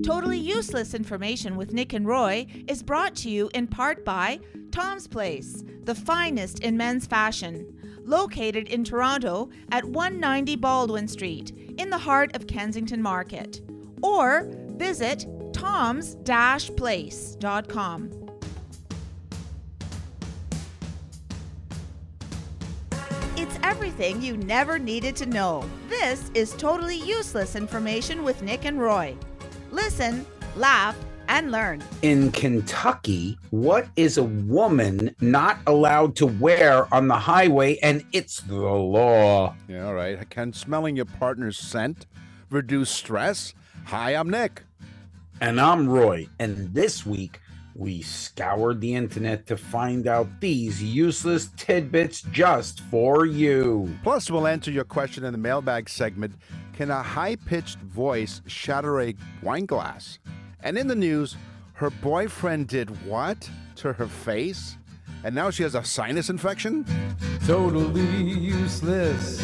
Totally Useless Information with Nick and Roy is brought to you in part by Tom's Place, the finest in men's fashion, located in Toronto at 190 Baldwin Street, in the heart of Kensington Market. Or visit toms-place.com. It's everything you never needed to know. This is Totally Useless Information with Nick and Roy. Listen, laugh, and learn. In Kentucky, what is a woman not allowed to wear on the highway? And it's the law. Yeah, all right. Can smelling your partner's scent reduce stress? Hi, I'm Nick. And I'm Roy. And this week, we scoured the internet to find out these useless tidbits just for you. Plus, we'll answer your question in the mailbag segment. Can a high-pitched voice shatter a wine glass? And in the news, her boyfriend did what to her face? And now she has a sinus infection? Totally useless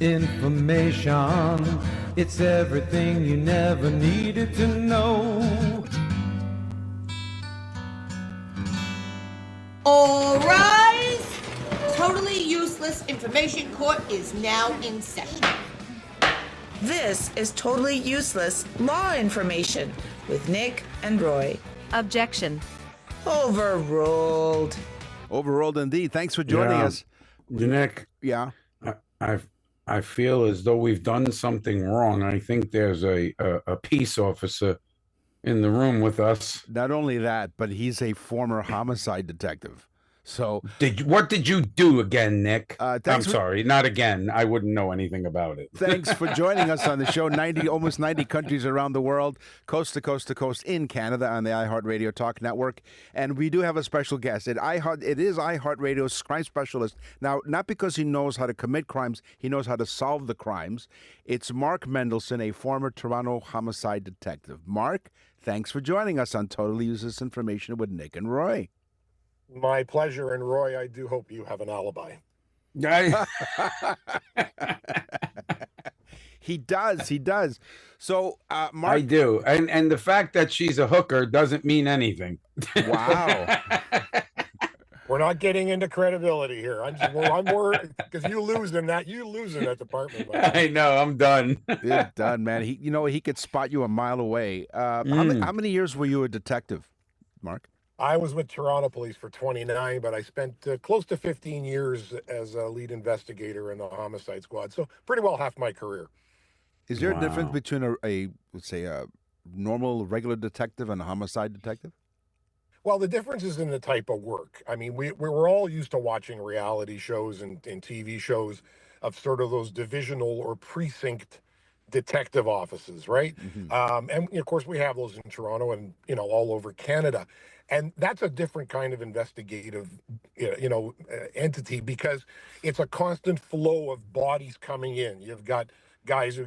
information. It's everything you never needed to know. All rise! Totally Useless Information Court is now in session. This is Totally Useless Law Information with Nick and Roy. Objection. Overruled. Overruled indeed. Thanks for joining us. Nick, Yeah. I feel as though we've done something wrong. I think there's a peace officer in the room with us. Not only that, but he's a former homicide detective. So What did you do again, Nick? I'm thanks for- sorry, not again. I wouldn't know anything about it. thanks for joining us on the show. Almost 90 countries around the world, coast to coast to coast in Canada on the iHeartRadio Talk Network. And we do have a special guest. It is iHeartRadio's crime specialist. Now, not because he knows how to commit crimes, he knows how to solve the crimes. It's Mark Mendelson, a former Toronto homicide detective. Mark, thanks for joining us on Totally Useless Information with Nick and Roy. My pleasure, and Roy, I do hope you have an alibi. He does. So, Mark. I do. And the fact that she's a hooker doesn't mean anything. Wow. We're not getting into credibility here. I'm worried because you lose in that department. I know. I'm done. You're done, man. He could spot you a mile away. How many years were you a detective, Mark? I was with Toronto Police for 29, but I spent close to 15 years as a lead investigator in the homicide squad. So pretty well half my career. Is there a difference Wow. between let's say, a normal, regular detective and a homicide detective? Well, the difference is in the type of work. I mean, we're all used to watching reality shows and TV shows of sort of those divisional or precinct detective offices, right? Mm-hmm. And of course, we have those in Toronto and all over Canada, and that's a different kind of investigative, entity because it's a constant flow of bodies coming in. You've got guys who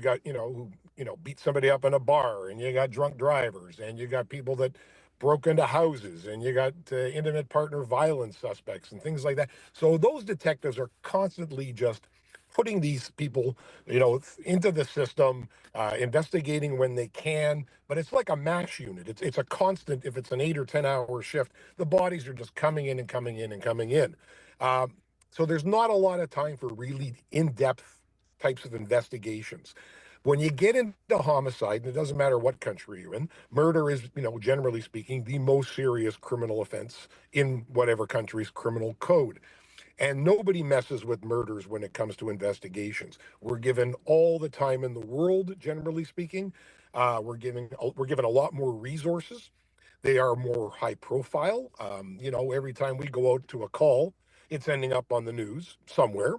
beat somebody up in a bar, and you got drunk drivers, and you got people that broke into houses, and you got intimate partner violence suspects and things like that. So those detectives are constantly just putting these people, into the system, investigating when they can. But it's like a MASH unit. It's a constant. If it's an 8 or 10-hour shift, the bodies are just coming in and coming in and coming in. So there's not a lot of time for really in-depth types of investigations. When you get into homicide, and it doesn't matter what country you're in, murder is, generally speaking, the most serious criminal offense in whatever country's criminal code. And nobody messes with murders when it comes to investigations. We're given all the time in the world, generally speaking. We're given a lot more resources. They are more high profile. Every time we go out to a call, it's ending up on the news somewhere.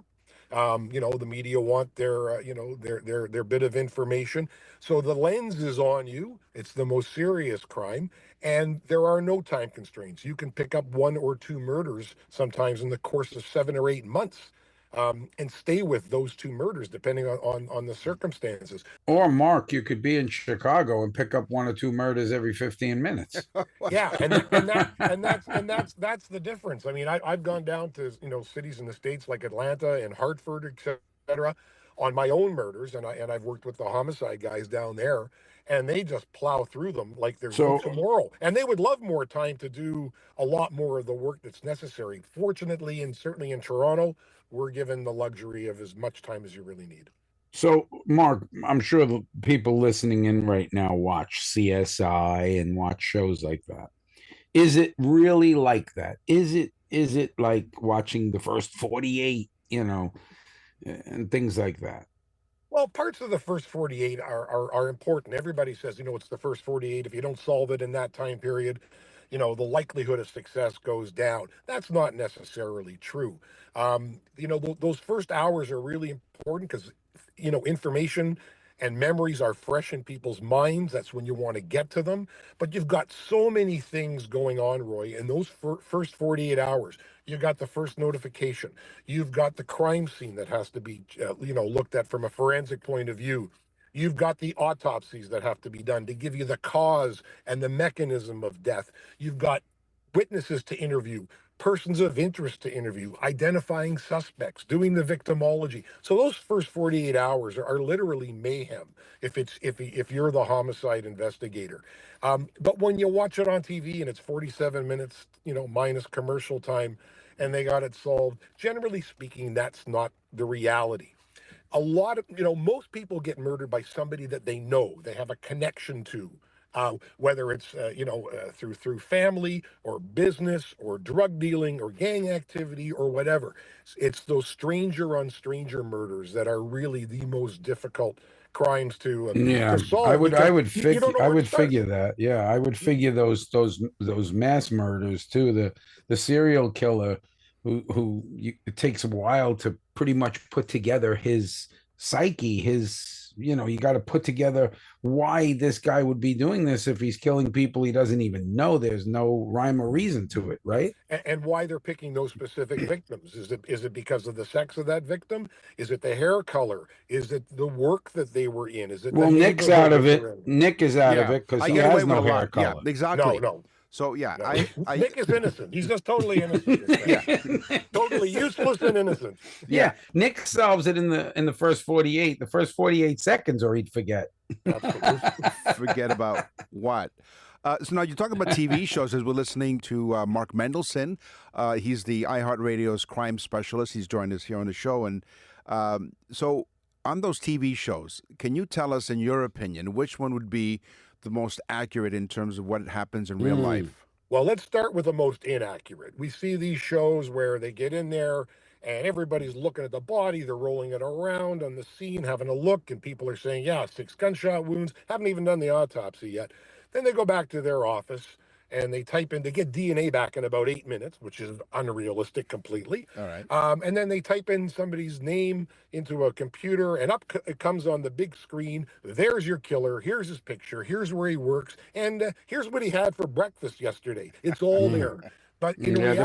The media want their bit of information. So the lens is on you. It's the most serious crime. And there are no time constraints. You can pick up 1 or 2 murders sometimes in the course of 7 or 8 months. And stay with those 2 murders depending on the circumstances. Or Mark, you could be in Chicago and pick up 1 or 2 murders every 15 minutes. Yeah, that's the difference. I mean, I've gone down to cities in the States like Atlanta and Hartford, etc. on my own murders, and I've worked with the homicide guys down there, and they just plow through them like there's no So tomorrow. And they would love more time to do a lot more of the work that's necessary. Fortunately, and certainly in Toronto, we're given the luxury of as much time as you really need. So, Mark, I'm sure the people listening in right now watch CSI and watch shows like that. Is it really like that? Is it like watching the first 48, and things like that? Well, parts of the first 48 are important. Everybody says, it's the first 48. If you don't solve it in that time period, the likelihood of success goes down. That's not necessarily true. Those first hours are really important because, information and memories are fresh in people's minds. That's when you want to get to them. But you've got so many things going on, Roy, in those first 48 hours. You got the first notification. You've got the crime scene that has to be, looked at from a forensic point of view. You've got the autopsies that have to be done to give you the cause and the mechanism of death. You've got witnesses to interview, persons of interest to interview, identifying suspects, doing the victimology. So those first 48 hours are literally mayhem if you're the homicide investigator. But when you watch it on TV and it's 47 minutes, minus commercial time, and they got it solved, generally speaking, that's not the reality. A lot of, most people get murdered by somebody that they know, they have a connection to. Whether it's through family or business or drug dealing or gang activity or whatever, it's those stranger on stranger murders that are really the most difficult crimes to Yeah, solve. I would don't know where to start. figure that. Yeah, I would figure those mass murders too. The serial killer it takes a while to pretty much put together his psyche, you got to put together why this guy would be doing this if he's killing people he doesn't even know. There's no rhyme or reason to it, right? And why they're picking those specific victims. Is it because of the sex of that victim? Is it the hair color? Is it the work that they were in? Is it Well, Nick's out of it. Nick is out of it because he has no hair color. Yeah, exactly. No. So yeah, no. Nick is innocent. He's just totally innocent. Yeah. Totally useless and innocent. Yeah, Nick solves it in the first 48, the first 48 seconds, or he'd forget. Absolutely. Forget about what? So now you're talking about TV shows as we're listening to Mark Mendelson. He's the iHeartRadio's crime specialist. He's joined us here on the show. And so on those TV shows, can you tell us, in your opinion, which one would be the most accurate in terms of what happens in real life? Well, let's start with the most inaccurate. We see these shows where they get in there and everybody's looking at the body. They're rolling it around on the scene, having a look, and people are saying, 6 gunshot wounds, haven't even done the autopsy yet. Then they go back to their office and they get DNA back in about 8 minutes, which is unrealistic completely. All right. And then they type in somebody's name into a computer, and up it comes on the big screen. There's your killer. Here's his picture. Here's where he works. And here's what he had for breakfast yesterday. It's all there. But in reality,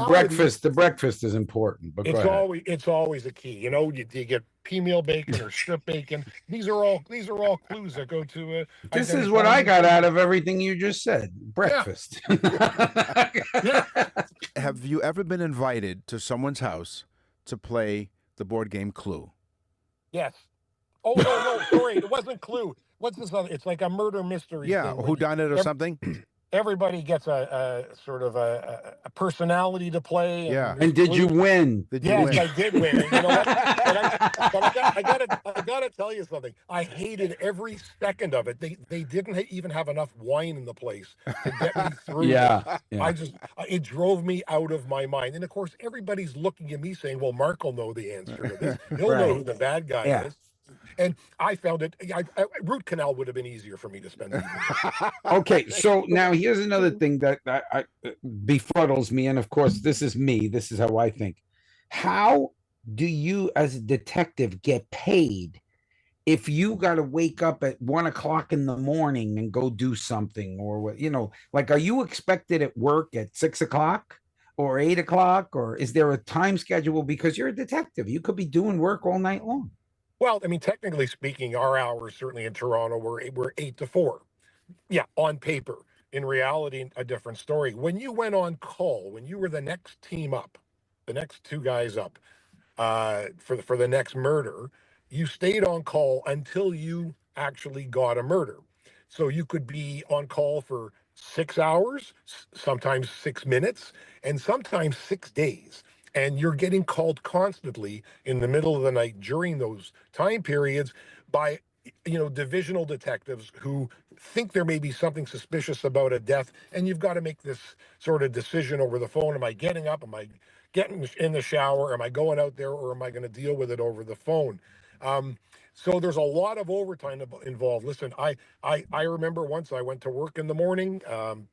the breakfast is important. But it's always a key. You get pea meal bacon or strip bacon. These are all clues that go to. This is what I got out of everything you just said. Breakfast. Yeah. Have you ever been invited to someone's house to play the board game Clue? Yes. Oh no, sorry, it wasn't Clue. What's this other? It's like a murder mystery. Yeah, whodunit or something. Everybody gets a sort of a personality to play. And did you win? Yes, I did win. And you know what? I gotta tell you something. I hated every second of it. They didn't even have enough wine in the place to get me through. Yeah. It drove me out of my mind. And of course, everybody's looking at me saying, "Well, Mark will know the answer to this. He'll know who the bad guy is." And I found it, root canal would have been easier for me to spend. Okay, so now here's another thing that befuddles me. And of course, this is me. This is how I think. How do you, as a detective, get paid if you got to wake up at 1 o'clock in the morning and go do something? Or, like, are you expected at work at 6 o'clock? Or 8 o'clock? Or is there a time schedule? Because you're a detective. You could be doing work all night long. Well, I mean, technically speaking, our hours, certainly in Toronto, were 8 to 4. Yeah, on paper. In reality, a different story. When you went on call, when you were the next team up, the next two guys up for the next murder, you stayed on call until you actually got a murder. So you could be on call for 6 hours, sometimes 6 minutes, and sometimes 6 days. And you're getting called constantly in the middle of the night during those time periods by, divisional detectives who think there may be something suspicious about a death. And you've got to make this sort of decision over the phone. Am I getting up? Am I getting in the shower? Am I going out there, or am I going to deal with it over the phone? So there's a lot of overtime involved. Listen, I remember once I went to work in the morning,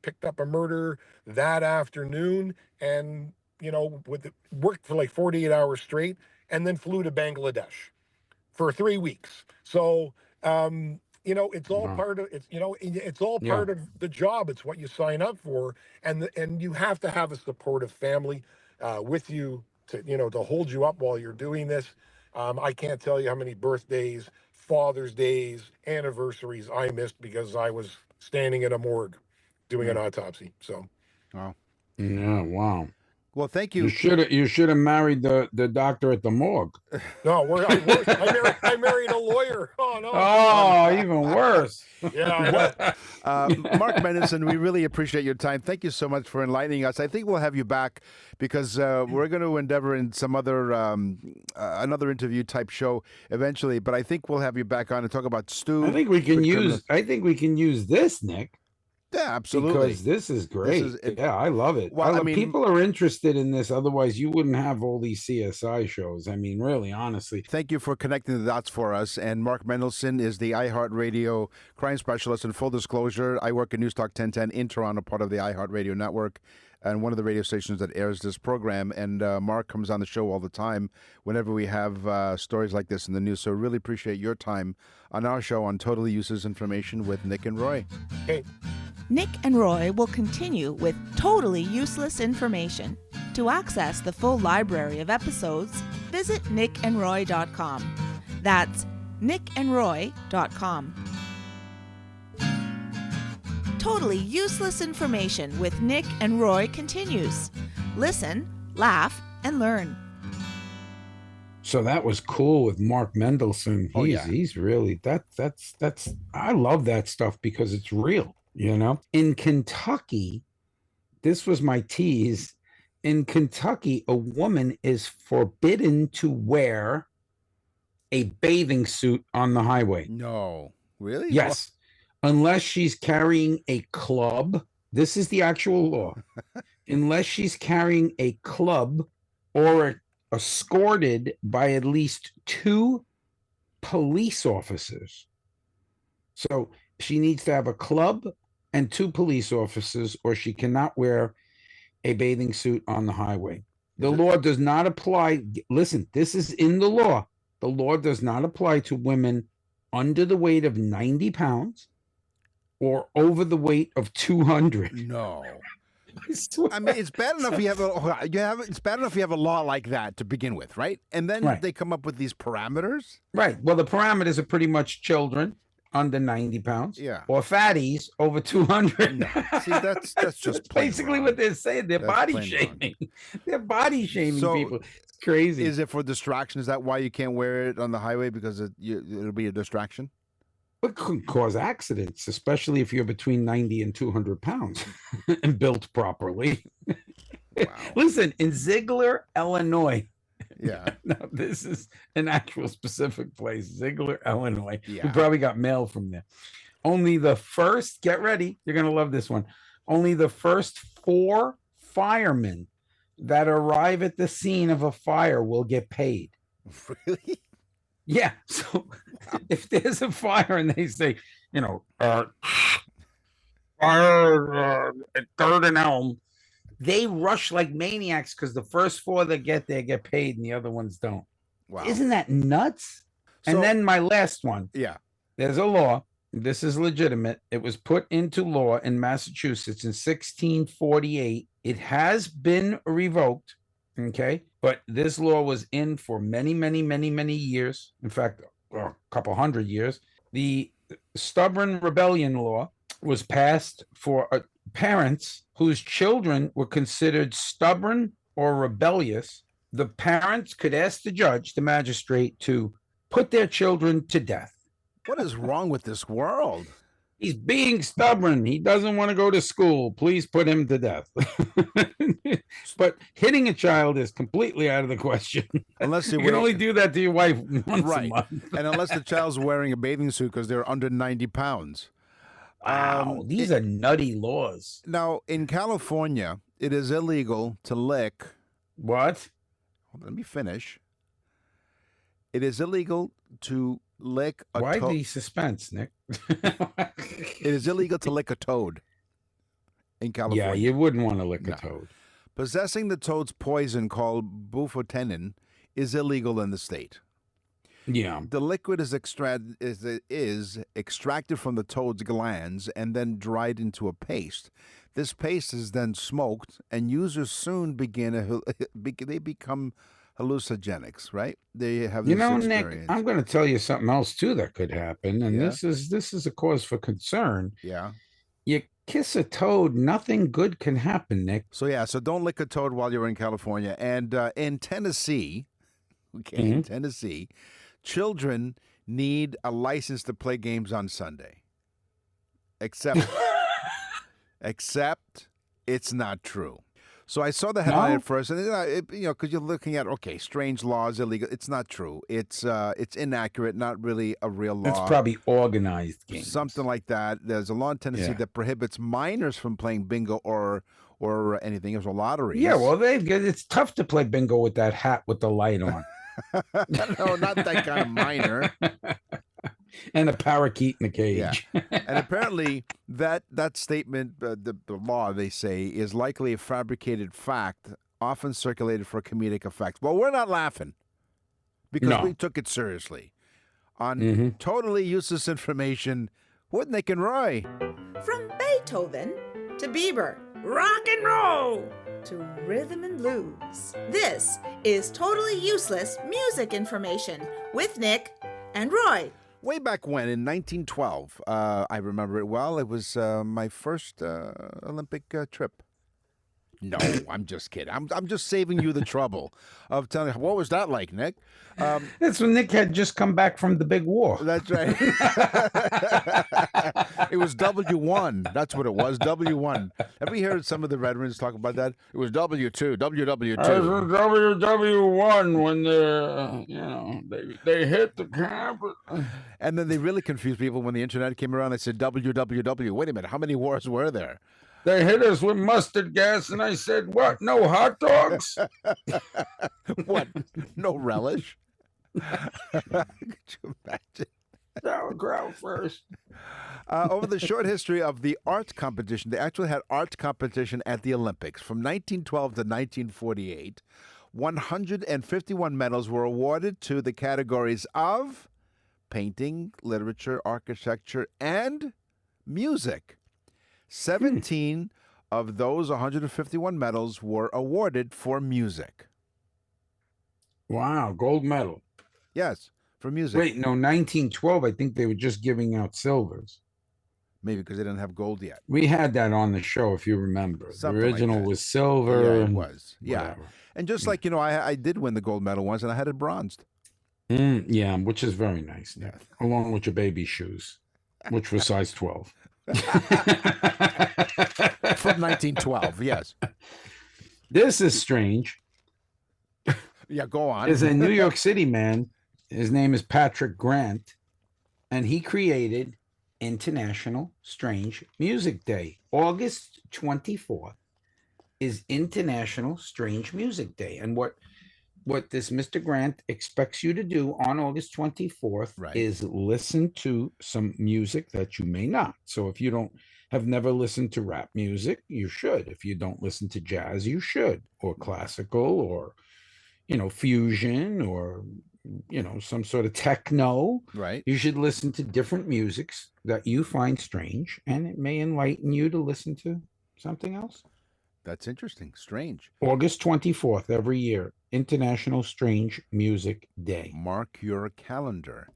picked up a murder that afternoon, and worked for like 48 hours straight, and then flew to Bangladesh for 3 weeks. So it's all Wow. part of it's all Yeah. part of the job. It's what you sign up for, and you have to have a supportive family with you to hold you up while you're doing this. I can't tell you how many birthdays, Father's Days, anniversaries I missed because I was standing in a morgue doing an autopsy. So, Wow. Yeah, wow. Well, thank You you. should have married the doctor at the morgue. no, I married a lawyer. Oh no. Oh, even worse. Yeah, I know. Mark Mendelson, we really appreciate your time. Thank you so much for enlightening us. I think we'll have you back because we're going to endeavor in some other another interview type show eventually. But I think we'll have you back on and talk about Stu. I think we can with use. criminals. I think we can use this, Nick, Yeah, absolutely. because this is great. is- Yeah, I love it. Well, I mean- people are interested in this. Otherwise, you wouldn't have all these CSI shows. I mean, really, honestly. Thank you for connecting the dots for us. And Mark Mendelson is the iHeartRadio crime specialist. And full disclosure, I work at News Talk 1010 in Toronto, part of the iHeartRadio network, and one of the radio stations that airs this program. And Mark comes on the show all the time whenever we have stories like this in the news. So really appreciate your time on our show on Totally Useless Information with Nick and Roy. Hey, Nick and Roy will continue with totally useless information. To access the full library of episodes, visit nickandroy.com. That's nickandroy.com. Totally Useless Information with Nick and Roy continues. Listen, laugh, and learn. So that was cool with Mark Mendelson. Oh, yeah. He's really that's I love that stuff because it's real, In Kentucky, this was my tease. In Kentucky, a woman is forbidden to wear a bathing suit on the highway. No. Really? Yes, unless she's carrying a club. This is the actual law. Unless she's carrying a club or escorted by at least 2 police officers. So she needs to have a club and 2 police officers, or she cannot wear a bathing suit on the highway. The law does not apply. Listen, this is in the law. The law does not apply to women under the weight of 90 pounds or over the weight of 200. No. I swear. I mean, it's bad enough it's bad enough you have a law like that to begin with, right? And then Right. they come up with these parameters. Right. Well, the parameters are pretty much children under 90 pounds. Yeah. Or fatties over 200. No. See, that's just plain basically wrong. what they're saying. They're That's body plain wrong. shaming. They're body shaming So, people. It's crazy. Is it for distraction? Is that why you can't wear it on the highway because it'll be a distraction? It could cause accidents, especially if you're between 90 and 200 pounds and built properly. Wow. Listen, in Ziegler, Illinois, Yeah. no, this is an actual specific place, Ziegler, Illinois. Yeah. We probably got mail from there. Only the first, get ready, you're going to love this one. Only the first 4 firemen that arrive at the scene of a fire will get paid. Really? Yeah. So if there's a fire and they say, fire at 3rd and Elm, they rush like maniacs because the first 4 that get there get paid and the other ones don't. Wow. Isn't that nuts? So- And then my last one, Yeah. there's a law. This is legitimate. It was put into law in Massachusetts in 1648. It has been revoked. Okay. But this law was in for many, many, many, many years. In fact, a couple hundred years. The Stubborn Rebellion Law was passed for parents whose children were considered stubborn or rebellious. The parents could ask the judge, the magistrate, to put their children to death. What is wrong with this world? He's being stubborn. He doesn't want to go to school. Please put him to death. But hitting a child is completely out of the question. Unless You can only do that to your wife once a right, month. and unless the child's wearing a bathing suit because they're under 90 pounds. Wow, these are nutty laws. Now, in California, it is illegal to lick. What? Hold on, let me finish. It is illegal to lick a Why toad. the suspense, Nick? It is illegal to lick a toad in California. Yeah, you wouldn't want to lick No. a toad. Possessing the toad's poison called bufotenin is illegal in the state. Yeah. The liquid is extracted from the toad's glands and then dried into a paste. This paste is then smoked, and users soon they become hallucinogenics, right? They have You this know, experience. Nick, I'm going to tell you something else too that could happen, and Yeah. this is a cause for concern. Yeah. You kiss a toad, nothing good can happen, Nick. So don't lick a toad while you're in California. And in Tennessee, in Tennessee, children need a license to play games on Sunday. Except it's not true. So I saw the headline No? at first, and because you're looking at strange laws, illegal. It's not true. It's inaccurate, not really a real law. It's probably organized games. Something like that. There's a law in Tennessee Yeah. that prohibits minors from playing bingo or anything. There's a lottery. Yeah, well, it's tough to play bingo with that hat with the light on. No, not that kind of minor. And a parakeet in the cage. Yeah. And apparently that statement, the law, they say, is likely a fabricated fact, often circulated for comedic effect. Well, we're not laughing because No. we took it seriously. On totally useless information with Nick and Roy. From Beethoven to Bieber, rock and roll to rhythm and blues. This is totally useless music information with Nick and Roy. Way back when, in 1912, I remember it well. It was my first Olympic trip. No, I'm just kidding. I'm just saving you the trouble of telling. What was that like, Nick? That's when Nick had just come back from the big war. That's right. It was W1. That's what it was. W1. Have you heard some of the veterans talk about that? It was W2. WW2. WW1 when they hit the camp. And then they really confused people when the internet came around. They said WWW. Wait a minute. How many wars were there? They hit us with mustard gas, and I said, "What? No hot dogs?" What? No relish? Could you imagine? Sauerkraut first. Over the short history of the art competition, they actually had art competition at the Olympics. From 1912 to 1948, 151 medals were awarded to the categories of painting, literature, architecture, and music. 17 of those 151 medals were awarded for music. Wow, gold medal. Yes, for music. Wait, no, 1912. I think they were just giving out silvers. Maybe because they didn't have gold yet. We had that on the show, if you remember. Something The like original that. was silver. Yeah, it and was. Yeah. whatever. And just like, I did win the gold medal once, and I had it bronzed. Yeah, which is very nice, Nick. Along with your baby shoes, which were size 12. From 1912, yes. This is strange. Yeah, go on. There's a New York City man. His name is Patrick Grant, and he created International Strange Music Day. August 24th is International Strange Music Day. And what this Mr. Grant expects you to do on August 24th Right. is listen to some music that you may not. So if you have never listened to rap music, you should. If you don't listen to jazz, you should, or classical, or fusion, or some sort of techno. Right. You should listen to different musics that you find strange, and it may enlighten you to listen to something else. That's interesting. Strange. August 24th every year, International Strange Music Day. Mark your calendar.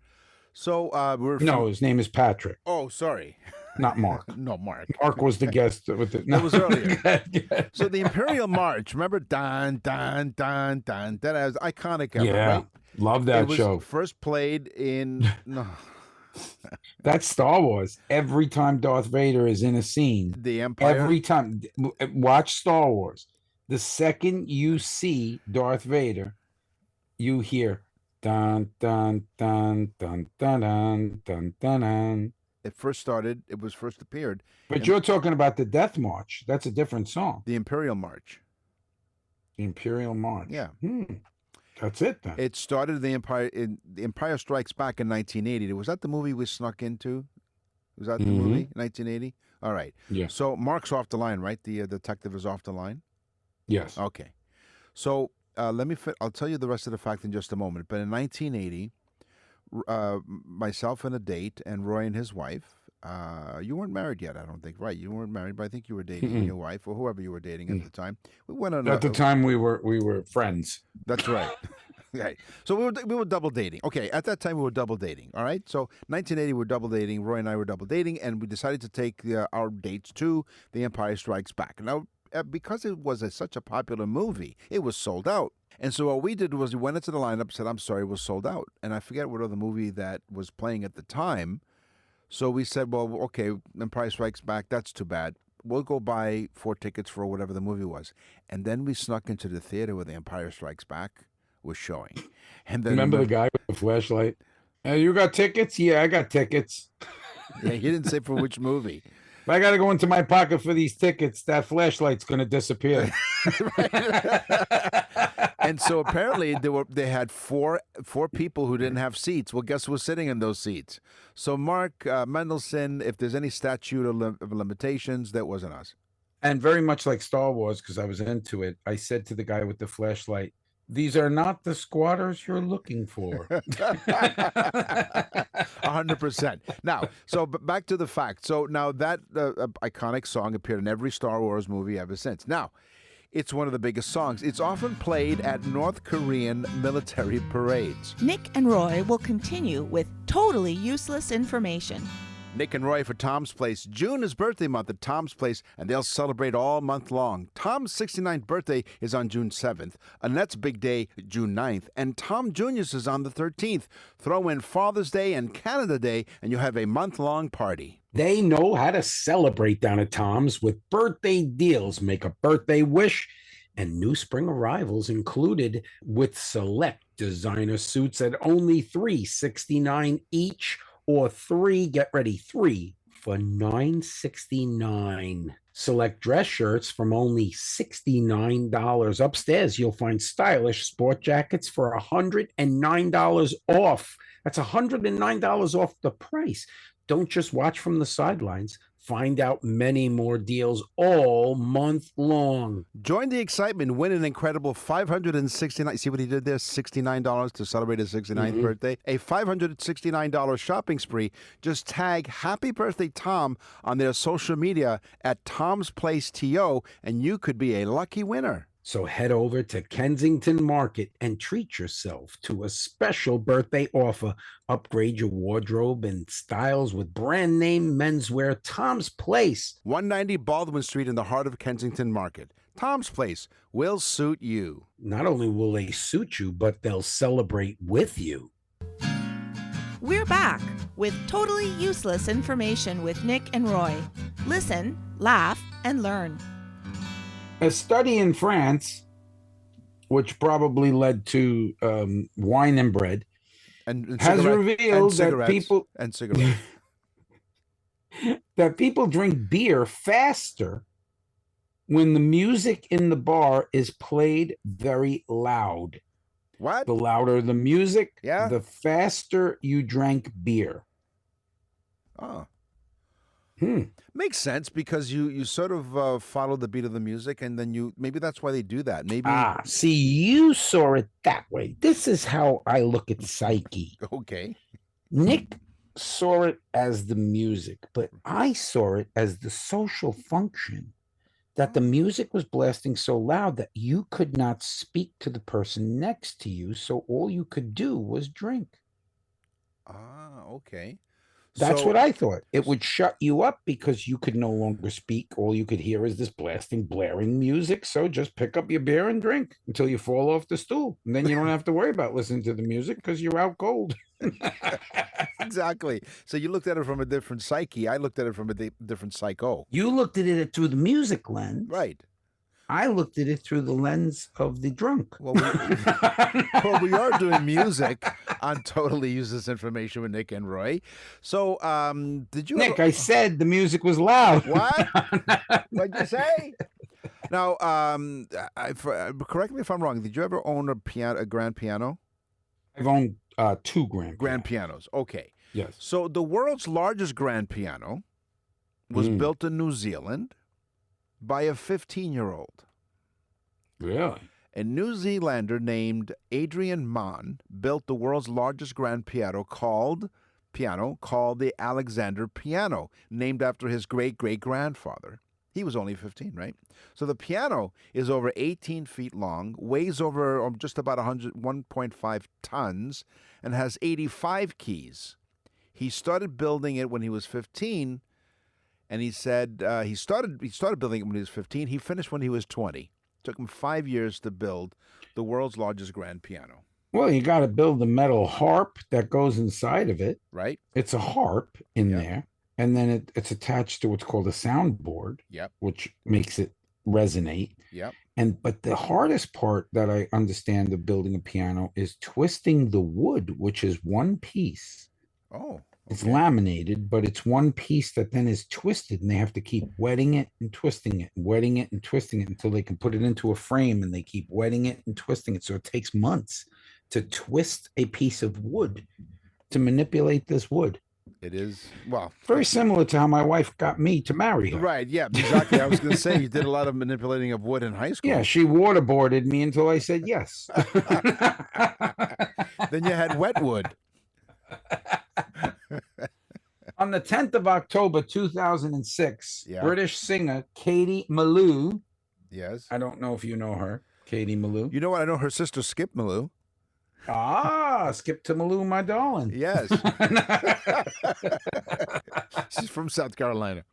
So we're No, his name is Patrick. Oh, sorry. Not Mark. No, Mark. Mark was the guest with the. That was earlier. So the Imperial March, remember? Dun, dun, dun, dun. That was iconic ever, Yeah, right? love It that was show. first played in... No, That's Star Wars. Every time Darth Vader is in a scene, the Empire. every time, watch Star Wars. The second you see Darth Vader, you hear dun dun dun dun dun dun dun dun dun. It first started, it was first appeared, But And- you're talking about the Death March. That's a different song. the Imperial March. The Imperial March. Yeah. That's it then. It started the Empire Strikes Back in 1980. Was that the movie we snuck into? Was that the movie, 1980? All right. Yeah. So Mark's off the line, right? The detective is off the line? Yes. Okay. So let me I'll tell you the rest of the fact in just a moment. But in 1980, myself and a date and Roy and his wife, you weren't married yet, I don't think, right? You weren't married, but I think you were dating your wife or whoever you were dating at the time. We went on At the time, we were friends. That's right. Right. So we were double dating. Okay, at that time we were double dating. All right. So 1980 we were double dating. Roy and I were double dating, and we decided to take our dates to The Empire Strikes Back. Now, because it was such a popular movie, it was sold out. And so what we did was we went into the lineup and said, "I'm sorry, it was sold out." And I forget what other movie that was playing at the time. So we said, "Well, okay, Empire Strikes Back. That's too bad. We'll go buy 4 tickets for whatever the movie was." And then we snuck into the theater where The Empire Strikes Back was showing. And then Remember the guy with the flashlight? You got tickets? Yeah, I got tickets. Yeah, he didn't say for which movie. If I got to go into my pocket for these tickets, that flashlight's going to disappear. And so apparently they had four people who didn't have seats. Well, guess who was sitting in those seats? So Mark Mendelson, if there's any statute of limitations, that wasn't us. And very much like Star Wars, because I was into it, I said to the guy with the flashlight, "These are not the squatters you're looking for." 100%. Now, so back to the fact. So now that iconic song appeared in every Star Wars movie ever since. Now, it's one of the biggest songs. It's often played at North Korean military parades. Nick and Roy will continue with totally useless information. Nick and Roy for Tom's Place. June is birthday month at Tom's Place, and they'll celebrate all month long. Tom's 69th birthday is on June 7th. Annette's big day, June 9th. And Tom Jr.'s is on the 13th. Throw in Father's Day and Canada Day, and you'll have a month-long party. They know how to celebrate down at Tom's with birthday deals. Make a birthday wish, and new spring arrivals included with select designer suits at only $369 each, or three for $969. Select dress shirts from only $69. Upstairs, you'll find stylish sport jackets for $109 off. That's $109 off the price. Don't just watch from the sidelines. Find out many more deals all month long. Join the excitement. Win an incredible $569. See what he did there? $69 to celebrate his 69th birthday. A $569 shopping spree. Just tag Happy Birthday Tom on their social media at Tom's Place TO, and you could be a lucky winner. So head over to Kensington Market and treat yourself to a special birthday offer. Upgrade your wardrobe and styles with brand name menswear. Tom's Place. 190 Baldwin Street in the heart of Kensington Market. Tom's Place will suit you. Not only will they suit you, but they'll celebrate with you. We're back with totally useless information with Nick and Roy. Listen, laugh, and learn. A study in France, which probably led to wine and bread, And has revealed that cigarettes. people And cigarettes. that people drink beer faster when the music in the bar is played very loud. What? The louder the music, Yeah. the faster you drank beer. Oh. Hmm. Makes sense because you sort of follow the beat of the music, and then maybe that's why they do that. Maybe See, you saw it that way. This is how I look at psyche. okay. Nick saw it as the music, but I saw it as the social function, that the music was blasting so loud that you could not speak to the person next to you, so all you could do was drink. Ah, okay. That's So what I thought. It would shut you up because you could no longer speak. All you could hear is this blasting, blaring music. So just pick up your beer and drink until you fall off the stool. And then you don't have to worry about listening to the music because you're out cold. exactly. So you looked at it from a different psyche. I looked at it from a different psycho. You looked at it through the music lens. Right. I looked at it through the lens of the drunk. Well, we are doing music on Totally Useless Information with Nick and Roy. So, did you Nick, I said the music was loud. What? What'd you say? Now, correct me if I'm wrong. Did you ever own a grand piano? I've owned two Grand pianos. Okay. Yes. So the world's largest grand piano was built in New Zealand by a 15-year-old. Really? A New Zealander named Adrian Mann built the world's largest grand piano called the Alexander Piano, named after his great-great-grandfather. He was only 15, right? So the piano is over 18 feet long, weighs over just about 1.5 tons, and has 85 keys. He started building it when he was 15, and he said he started building it when he was 15. He finished when he was 20. Took him 5 years to build the world's largest grand piano. Well, you got to build the metal harp that goes inside of it. Right? It's a harp in there. And then it's attached to what's called a soundboard, Yep. which makes it resonate. Yep. But the hardest part that I understand of building a piano is twisting the wood, which is one piece. Oh. It's laminated, but it's one piece that then is twisted, and they have to keep wetting it and twisting it, and wetting it and twisting it until they can put it into a frame, and they keep wetting it and twisting it. So it takes months to twist a piece of wood to manipulate this wood. It is, well, very similar to how my wife got me to marry her. Right, yeah, exactly. I was going to say you did a lot of manipulating of wood in high school. Yeah, she waterboarded me until I said yes. Then you had wet wood. On the 10th of October, 2006, British singer Katie Malou. Yes. I don't know if you know her, Katie Malou. You know what? I know her sister, Skip Malou. Ah, Skip to Malou, my darling. Yes. She's from South Carolina.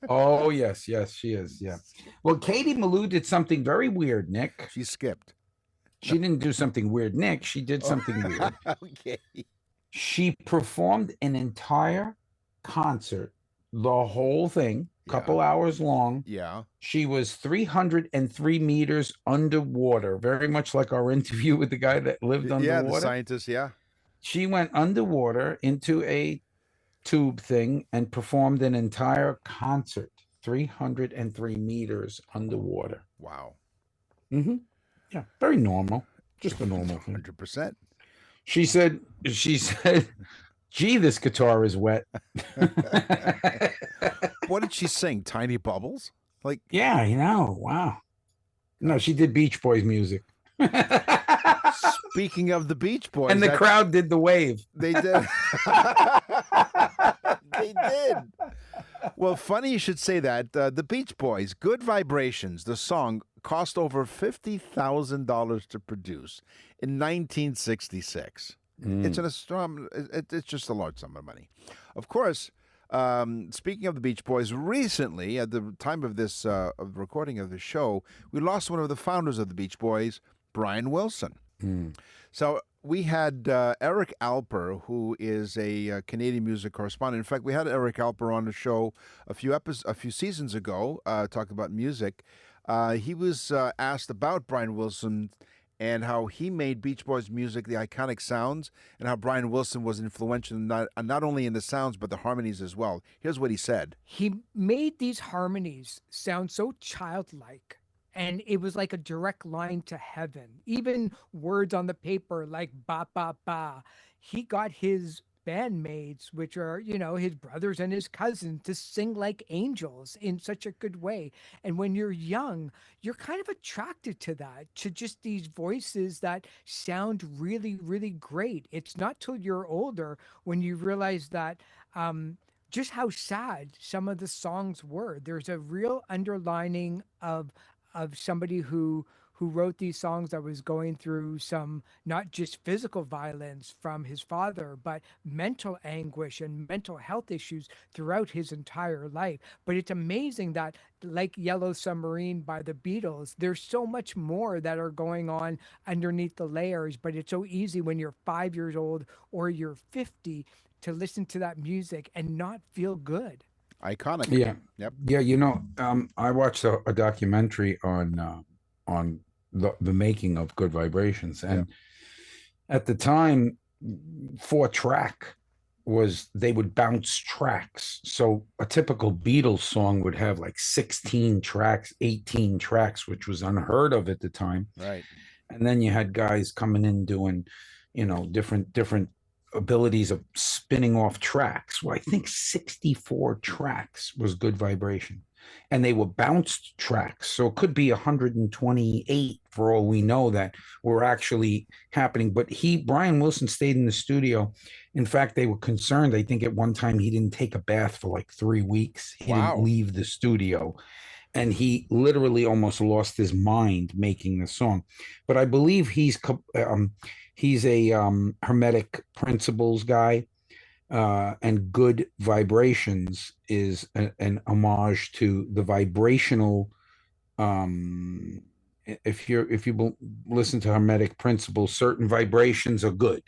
Oh, yes, she is. Yeah. Well, Katie Malou did something very weird, Nick. She skipped. She didn't do something weird, Nick. She did something weird. Okay. She performed an entire concert, the whole thing, couple hours long. Yeah. She was 303 meters underwater, very much like our interview with the guy that lived underwater. Yeah, the scientist, yeah. She went underwater into a tube thing and performed an entire concert, 303 meters underwater. Wow. Mm-hmm. Yeah, very normal. Just a normal thing. 100%. She said, gee, this guitar is wet. What did she sing? Tiny Bubbles? Like, yeah, wow. No, she did Beach Boys music. Speaking of the Beach Boys. And the crowd did the wave. They did. They did. Well, funny you should say that. The Beach Boys, Good Vibrations, the song, cost over $50,000 to produce in 1966. It's it's just a large sum of money. Of course, speaking of the Beach Boys, recently, at the time of this of recording of the show, we lost one of the founders of the Beach Boys, Brian Wilson. So we had Eric Alper, who is a Canadian music correspondent. In fact, we had Eric Alper on the show a few seasons ago, talking about music. He was asked about Brian Wilson and how he made Beach Boys music, the iconic sounds, and how Brian Wilson was influential not only in the sounds, but the harmonies as well. Here's what he said. He made these harmonies sound so childlike, and it was like a direct line to heaven. Even words on the paper like ba, ba, ba. He got his bandmates, which are, his brothers and his cousins, to sing like angels in such a good way. And when you're young, you're kind of attracted to that, to just these voices that sound really, really great. It's not till you're older when you realize that just how sad some of the songs were. There's a real underlining of somebody who who wrote these songs that was going through some not just physical violence from his father, but mental anguish and mental health issues throughout his entire life. But it's amazing that, like Yellow Submarine by the Beatles, there's so much more that are going on underneath the layers, but it's so easy when you're 5 years old or you're 50 to listen to that music and not feel good. Iconic. Yeah. Yep. Yeah, I watched a documentary on the making of Good Vibrations, and at the time, 4-track they would bounce tracks. So a typical Beatles song would have like 16 tracks, 18 tracks, which was unheard of at the time. Right. And then you had guys coming in doing, different abilities of spinning off tracks. Well, I think 64 tracks was Good Vibration, and they were bounced tracks. So it could be 128 for all we know that were actually happening. But Brian Wilson stayed in the studio. In fact, they were concerned. I think at one time he didn't take a bath for like 3 weeks. He didn't leave the studio. And he literally almost lost his mind making the song. But I believe he's a Hermetic Principles guy, and Good Vibrations is an homage to the vibrational. If you listen to Hermetic Principles, certain vibrations are good.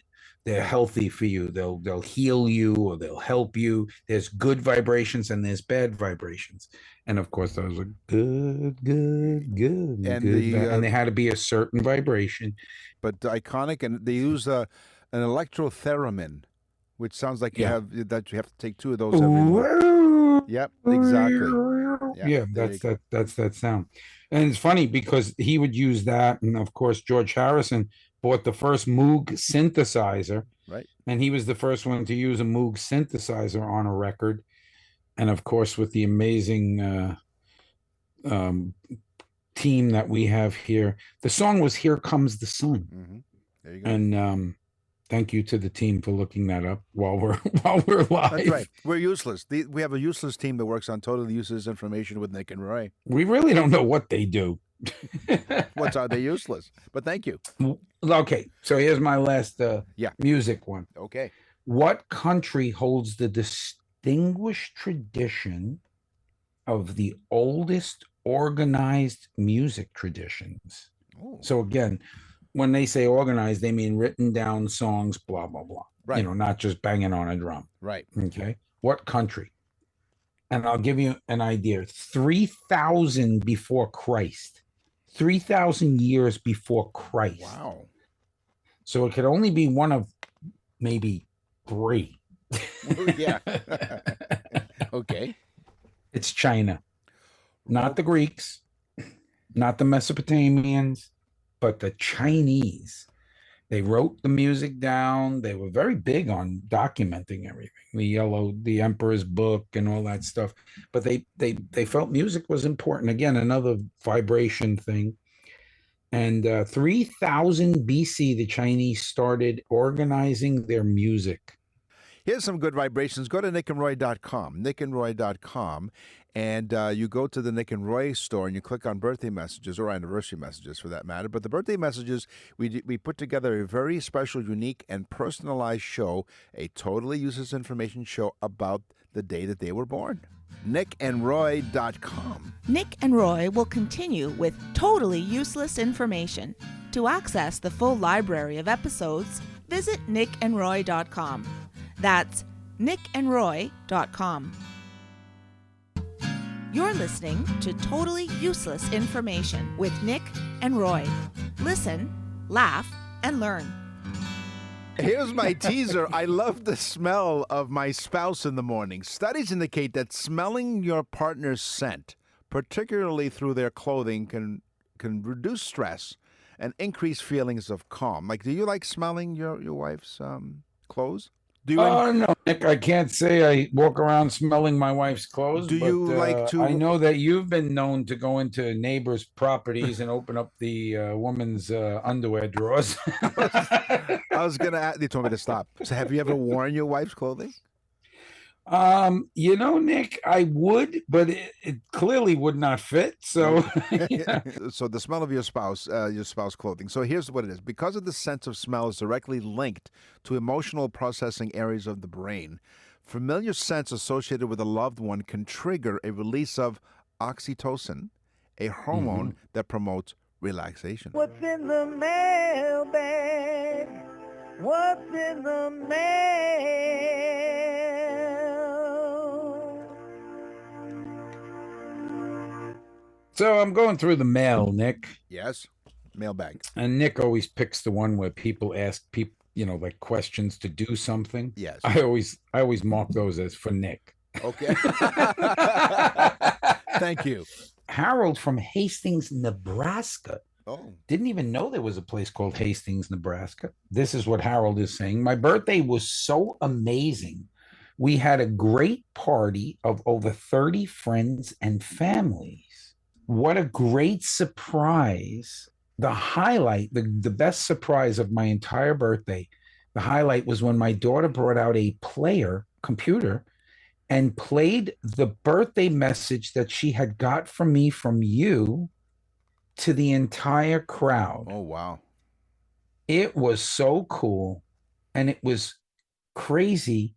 They're healthy for you. They'll heal you, or they'll help you. There's good vibrations and there's bad vibrations. And of course, those are good, and they had to be a certain vibration. But iconic, and they use an electrotheremin, which sounds like you have to take 2 of those every morning. Yep, exactly. Yeah, that's that sound. And it's funny because he would use that, and of course George Harrison bought the first Moog synthesizer, right? And he was the first one to use a Moog synthesizer on a record. And of course, with the amazing team that we have here, the song was "Here Comes the Sun." Mm-hmm. There you go. And thank you to the team for looking that up while we're live. That's right. We're useless. We have a useless team that works on totally useless information with Nick and Roy. We really don't know what they do. What's are they useless? But thank you. Okay, so here's my last music one. Okay. What country holds the distinguished tradition of the oldest organized music traditions? Ooh. So again, when they say organized, they mean written down songs, blah, blah, blah. Right. Not just banging on a drum. Right. Okay. What country? And I'll give you an idea. 3,000 before Christ. 3,000 years before Christ. Wow. So it could only be one of maybe 3. Yeah. Okay. It's China. Not the Greeks, not the Mesopotamians, but the Chinese. They wrote the music down. They were very big on documenting everything. The Emperor's Book and all that stuff. But they felt music was important. Again, another vibration thing. And 3000 BC, the Chinese started organizing their music. Here's some good vibrations. Go to nickandroy.com, nickandroy.com, and you go to the Nick and Roy store and you click on birthday messages, or anniversary messages for that matter. But the birthday messages, we put together a very special, unique, and personalized show, a totally useless information show about the day that they were born. nickandroy.com. Nick and Roy will continue with totally useless information. To access the full library of episodes, visit nickandroy.com. That's nickandroy.com. You're listening to Totally Useless Information with Nick and Roy. Listen, laugh, and learn. Here's my teaser. I love the smell of my spouse in the morning. Studies indicate that smelling your partner's scent, particularly through their clothing, can reduce stress and increase feelings of calm. Like, do you like smelling your wife's clothes? Do you? No, Nick, I can't say I walk around smelling my wife's clothes. Do you like to? I know that you've been known to go into neighbors' properties and open up the woman's underwear drawers. I was going to ask, they told me to stop. So have you ever worn your wife's clothing? Nick, I would, but it clearly would not fit. So, yeah. So the smell of your spouse clothing. So here's what it is. Because of the sense of smell is directly linked to emotional processing areas of the brain, familiar scents associated with a loved one can trigger a release of oxytocin, a hormone that promotes relaxation. What's in the mailbag? What's in the mail? So I'm going through the mail, Nick, Yes, mailbag. and Nick always picks the one where people ask people, like questions to do something. Yes. I always mark those as for Nick. Okay. Thank you. Harold from Hastings, Nebraska. Oh. Didn't even know there was a place called Hastings, Nebraska. This is what Harold is saying. My birthday was so amazing. We had a great party of over 30 friends and families. What a great surprise. The highlight, the best surprise of my entire birthday, the highlight was when my daughter brought out a computer, and played the birthday message that she had got from me from you to the entire crowd. Oh, wow. It was so cool. And it was crazy.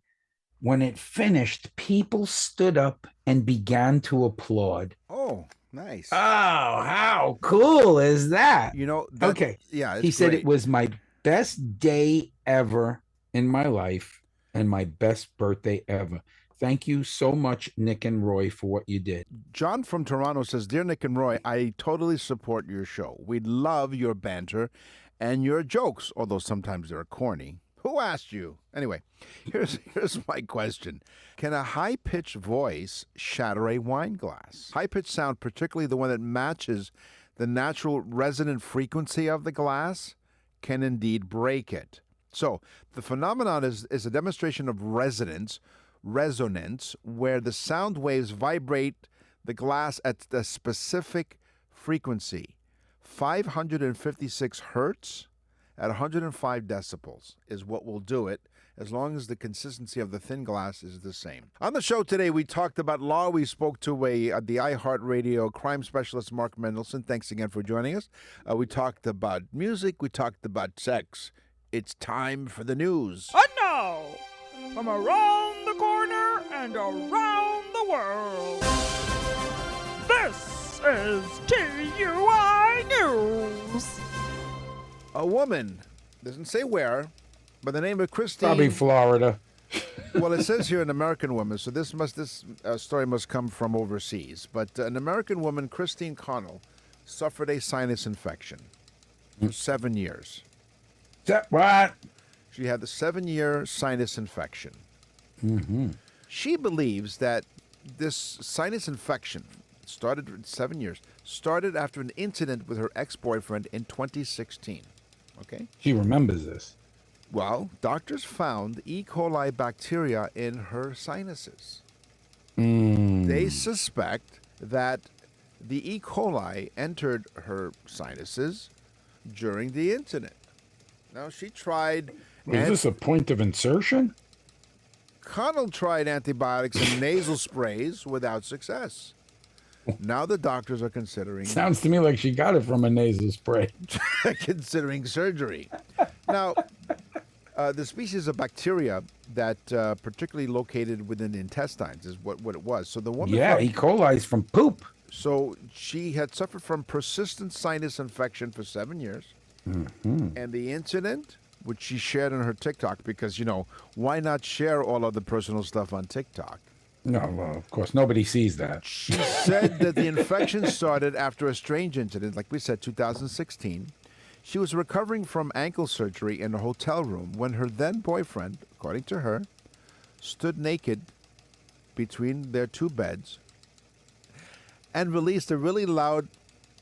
When it finished, people stood up and began to applaud. Oh, nice. Oh, how cool is that? Okay. Yeah, He said it was my best day ever in my life and my best birthday ever. Thank you so much, Nick and Roy, for what you did. John from Toronto says, Dear Nick and Roy, I totally support your show. We love your banter and your jokes, although sometimes they're corny. Who asked you? Anyway, here's my question. Can a high-pitched voice shatter a wine glass? High-pitched sound, particularly the one that matches the natural resonant frequency of the glass, can indeed break it. So the phenomenon is a demonstration of resonance, where the sound waves vibrate the glass at a specific frequency. 556 hertz at 105 decibels is what will do it, as long as the consistency of the thin glass is the same. On the show today, we talked about law. We spoke to the iHeartRadio crime specialist, Mark Mendelson. Thanks again for joining us. We talked about music. We talked about sex. It's time for the news. And now, from around the corner and around the world, this is TUI News. A woman, doesn't say where, by the name of Christine. Probably Florida. Well, it says here an American woman, so this story must come from overseas. But an American woman, Christine Connell, suffered a sinus infection for 7 years. What? She had the 7-year sinus infection. Mm-hmm. She believes that this sinus infection started 7 years, started after an incident with her ex-boyfriend in 2016. Okay? She remembers this. Well, doctors found E. coli bacteria in her sinuses. They suspect that the E. coli entered her sinuses during the incident. Now, she tried... Is this a point of insertion? Connell tried antibiotics and nasal sprays without success. Now the doctors are considering... Sounds to me like she got it from a nasal spray. considering surgery. Now, the species of bacteria that particularly located within the intestines is what it was. So the woman... Yeah, E. coli is from poop. So she had suffered from persistent sinus infection for 7 years. Mm-hmm. And the incident, which she shared on her TikTok, because, why not share all of the personal stuff on TikTok? No, well, of course, nobody sees that. She said that the infection started after a strange incident, like we said, 2016. She was recovering from ankle surgery in a hotel room when her then boyfriend, according to her, stood naked between their two beds and released a really loud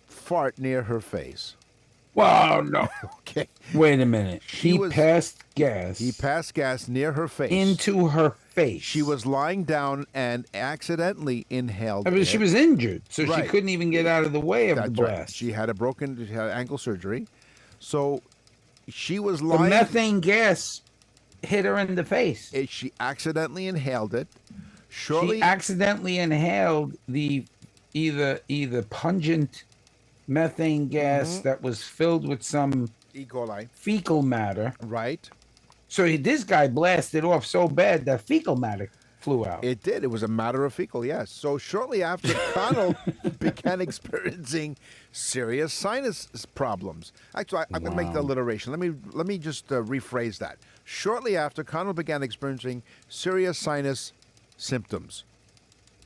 fart near her face. Wow, no. Okay. Wait a minute. He passed gas. He passed gas near her face. Into her face. She was lying down and accidentally inhaled I mean, it. she was injured, so Right. she couldn't even get out of the way of That's the blast. right. She had ankle surgery. So she was The lying. methane gas hit her in the face. She accidentally inhaled it. She accidentally inhaled the either pungent methane gas that was filled with some E. coli. fecal matter. Right. So this guy blasted off so bad that fecal matter flew out. It did. It was a matter of fecal, yes. So shortly after, Connell began experiencing serious sinus problems. Actually, I'm going to make the alliteration. Let me just rephrase that. Shortly after, Connell began experiencing serious sinus symptoms.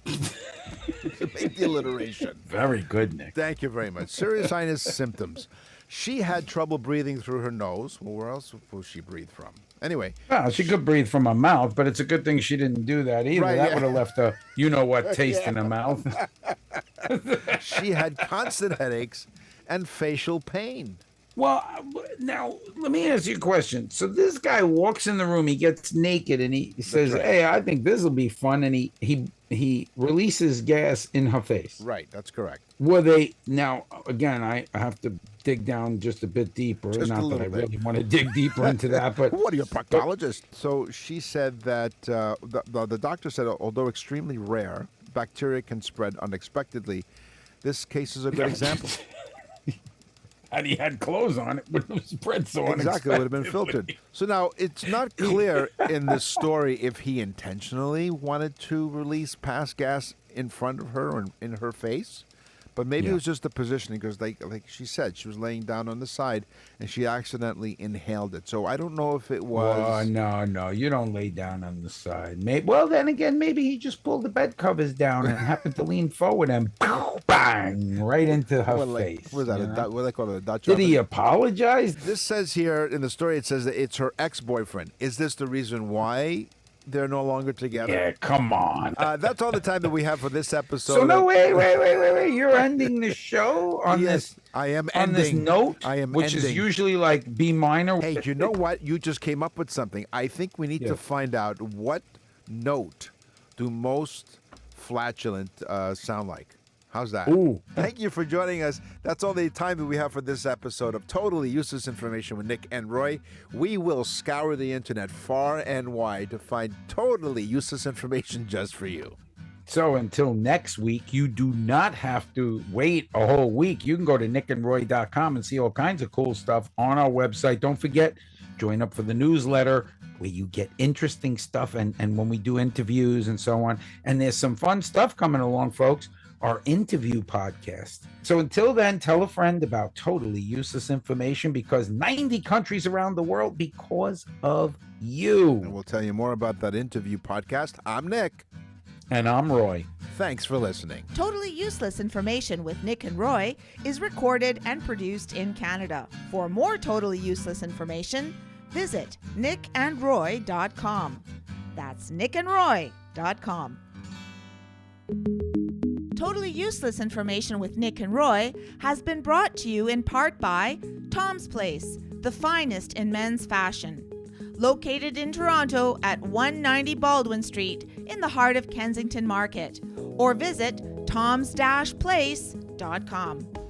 Make the alliteration. Very good, Nick. Thank you very much. Serious sinus symptoms. She had trouble breathing through her nose. Well, where else will she breathe from? Anyway. Well, she could breathe from her mouth, but it's a good thing she didn't do that either. Right, that yeah. would have left a you-know-what taste in her mouth. She had constant headaches and facial pain. Well, now, let me ask you a question. So this guy walks in the room, he gets naked, and he says, right. hey, I think this will be fun, and he releases gas in her face. Right, that's correct. Were they, now, again, I have to dig down just a bit deeper. Just a Not that little I bit. really want to dig deeper into that, but... What are you, a proctologist? So she said that the doctor said, although extremely rare, bacteria can spread unexpectedly. This case is a good example. And he had clothes on, it would have spread so Exactly, it would have been unexpectedly. filtered. So now, it's not clear in this story if he intentionally wanted to release past gas in front of her or in her face. But maybe it was just the positioning because, like she said, she was laying down on the side and she accidentally inhaled it. So I don't know if it was. No, you don't lay down on the side. Well, then again, maybe he just pulled the bed covers down and happened to lean forward and bang, right into her face. What was that? you know? What do they call it? A Dutch Did oven? he apologize? This says here in the story, it says that it's her ex-boyfriend. Is this the reason why they're no longer together? Yeah, come on. That's all the time that we have for this episode. So no, wait. You're ending the show on Yes, I am on this ending. note, I am which is ending. usually like B minor. Hey, you know what? You just came up with something. I think we need Yeah. to find out what note do most flatulent sound like. How's that? Ooh. Thank you for joining us. That's all the time that we have for this episode of Totally Useless Information with Nick and Roy. We will scour the internet far and wide to find totally useless information just for you. So until next week, you do not have to wait a whole week. You can go to nickandroy.com and see all kinds of cool stuff on our website. Don't forget, join up for the newsletter where you get interesting stuff and when we do interviews and so on. And there's some fun stuff coming along, folks. Our interview podcast. So until then, tell a friend about totally useless information because 90 countries around the world because of you. And we'll tell you more about that interview podcast. I'm Nick. And I'm Roy. Thanks for listening. Totally Useless Information with Nick and Roy is recorded and produced in Canada. For more totally useless information, visit nickandroy.com. That's nickandroy.com. Totally Useless Information with Nick and Roy has been brought to you in part by Tom's Place, the finest in men's fashion. Located in Toronto at 190 Baldwin Street in the heart of Kensington Market. Or visit toms-place.com.